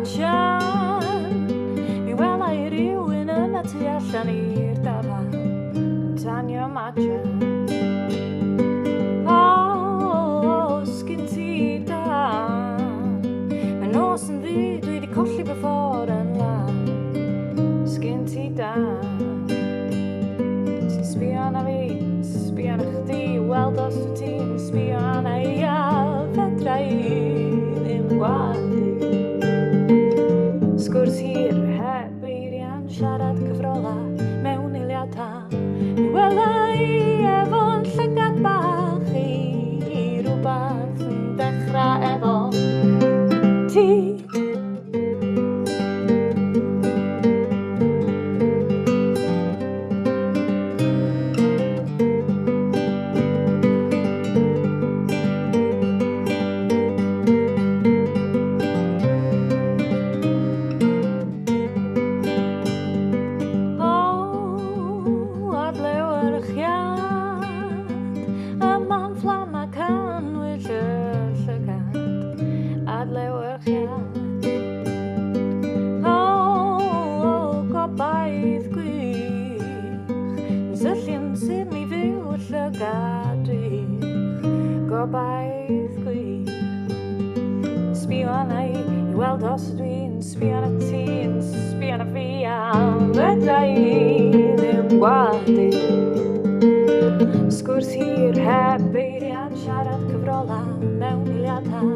sian mi wela I rywun yna tu allan i'r dafarn yn tanio madran. Os gyn ti dan mae nos yn ddi dwi wedi colli fy ffordd yn lan. Os gyn ti dan ti'n sbio na fi, sbio na chdi, weld os wyt ti'n sbio na I a fedra I ddim gwadu. Sgwrs hir heb eirian, siarad cyfrola mewn eiliadau. Mi wela I efo'n llygad bach I rhywbeth yn dechrau efo ti. Gobaith gwych syllian sy'n mi fyw llygad dwych. Gobaith gwych sbio arna I weld os dwi'n sbio arna ti'n sbio arna fi a fedra I ddim gwadu. Sgwrs hir heb eirian, siarad cyfrola mewn eiliadau.